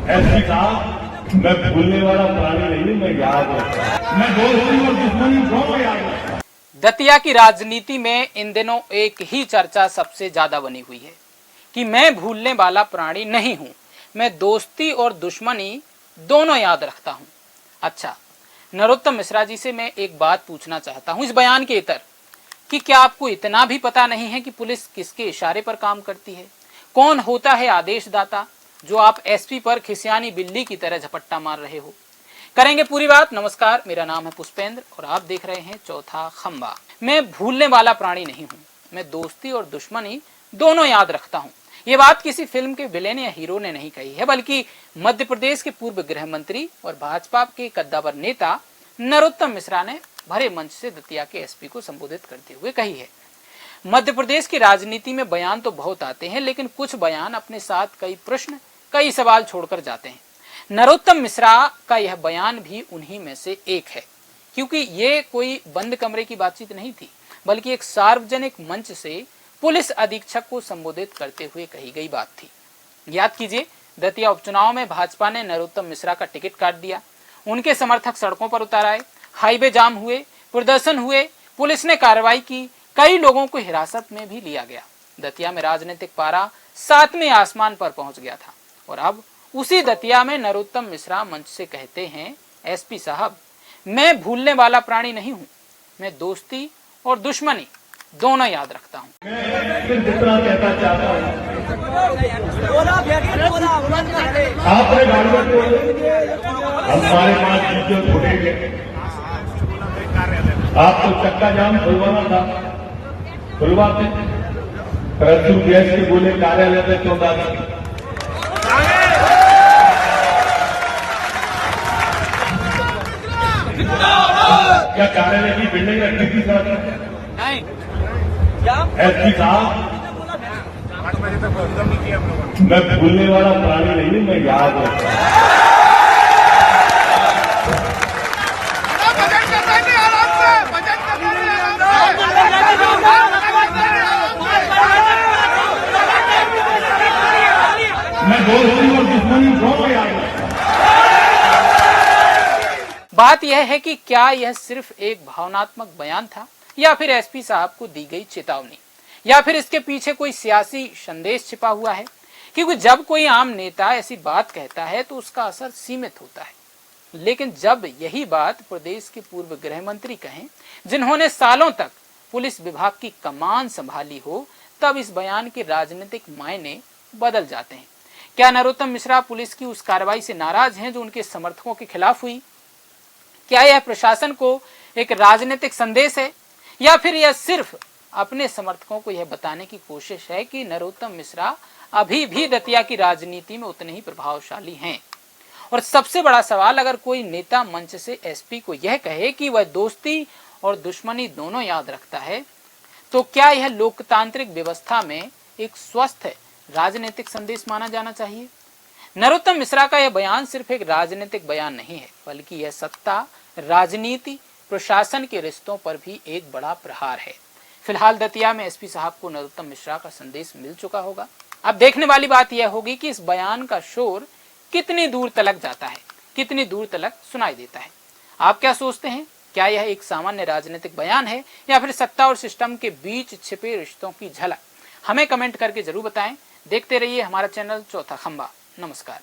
SP साहब, मैं भूलने वाला प्राणी नहीं, मैं याद रखता हूं। मैं दोस्ती और दुश्मनी दोनों याद रखता हूं। दतिया की राजनीति में इन दिनों एक ही चर्चा सबसे ज्यादा बनी हुई है कि मैं भूलने वाला प्राणी नहीं हूं, मैं दोस्ती और दुश्मनी दोनों याद रखता हूं। अच्छा, नरोत्तम मिश्रा जी से मैं एक बात पूछना चाहता हूं इस बयान के इतर कि क्या आपको इतना भी पता नहीं है कि पुलिस किसके इशारे पर काम करती है? कौन होता है आदेशदाता जो आप एसपी पर खिसियानी बिल्ली की तरह झपट्टा मार रहे हो? करेंगे पूरी बात। नमस्कार, मेरा नाम है पुष्पेंद्र और आप देख रहे हैं चौथा खंबा। मैं भूलने वाला प्राणी नहीं हूं, मैं दोस्ती और दुश्मनी दोनों याद रखता हूं। ये बात किसी फिल्म के विलेन या हीरो ने नहीं कही है, बल्कि मध्य प्रदेश के पूर्व गृह मंत्री और भाजपा के कद्दावर नेता नरोत्तम मिश्रा ने भरे मंच से दतिया के एसपी को संबोधित करते हुए कही है। मध्य प्रदेश की राजनीति में बयान तो बहुत आते हैं, लेकिन कुछ बयान अपने साथ कई प्रश्न, कई सवाल छोड़कर जाते हैं। नरोत्तम मिश्रा का यह बयान भी उन्हीं में से एक है, क्योंकि ये कोई बंद कमरे की बातचीत नहीं थी, बल्कि एक सार्वजनिक मंच से पुलिस अधीक्षक को संबोधित करते हुए कही गई बात थी। याद कीजिए, दतिया उपचुनाव में भाजपा ने नरोत्तम मिश्रा का टिकट काट दिया, उनके समर्थक सड़कों पर उतर आए, हाईवे जाम हुए, प्रदर्शन हुए, पुलिस ने कार्रवाई की, कई लोगों को हिरासत में भी लिया गया। दतिया में राजनीतिक पारा 7वें आसमान पर पहुंच गया था और अब उसी दतिया में नरोत्तम मिश्रा मंच से कहते हैं, एसपी साहब, मैं भूलने वाला प्राणी नहीं हूं, मैं दोस्ती और दुश्मनी दोनों याद रखता हूं। मैं जितना कहना चाहता हूं, आपने गाड़ियों को हमारे पास चीजों छूटेंगे। आप तो चक्का जाम खुलवाना था, खुलवाते, परंतु गैस के बोले कार्यालय में क्यों डाले? क्या कार्यालय की बिल्डिंग रखी थी सर? नहीं। एसपी साहब, मैं भूलने वाला प्राणी नहीं, मैं याद रखता हूं। मैं दोस्ती और दुश्मनी दोनों याद रखता हूं। बात यह है कि क्या यह सिर्फ एक भावनात्मक बयान था या फिर एसपी साहब को दी गई चेतावनी, या फिर इसके पीछे कोई सियासी संदेश छिपा हुआ है? क्योंकि जब कोई आम नेता ऐसी बात कहता है तो उसका असर सीमित होता है, लेकिन जब यही बात प्रदेश के पूर्व गृह मंत्री कहें, जिन्होंने सालों तक पुलिस विभाग की कमान संभाली हो, तब इस बयान के राजनीतिक मायने बदल जाते हैं। क्या नरोत्तम मिश्रा पुलिस की उस कार्रवाई से नाराज हैं जो उनके समर्थकों के खिलाफ हुई? क्या यह प्रशासन को एक राजनीतिक संदेश है, या फिर यह सिर्फ अपने समर्थकों को यह बताने की कोशिश है कि नरोत्तम मिश्रा अभी भी दतिया की राजनीति में उतने ही प्रभावशाली हैं? और सबसे बड़ा सवाल, अगर कोई नेता मंच से एसपी को यह कहे कि वह दोस्ती और दुश्मनी दोनों याद रखता है, तो क्या यह लोकतांत्रिक व्यवस्था में एक स्वस्थ राजनीतिक संदेश माना जाना चाहिए? नरोत्तम मिश्रा का यह बयान सिर्फ एक राजनीतिक बयान नहीं है, बल्कि यह सत्ता, राजनीति, प्रशासन के रिश्तों पर भी एक बड़ा प्रहार है। फिलहाल दतिया में एसपी साहब को नरोत्तम मिश्रा का संदेश मिल चुका होगा। अब देखने वाली बात यह होगी कि इस बयान का शोर कितनी दूर तलक जाता है, कितनी दूर तलक सुनाई देता है। आप क्या सोचते हैं? क्या यह एक सामान्य राजनीतिक बयान है या फिर सत्ता और सिस्टम के बीच छिपे रिश्तों की झलक? हमें कमेंट करके जरूर बताएं। देखते रहिए हमारा चैनल चौथा खंबा। नमस्कार।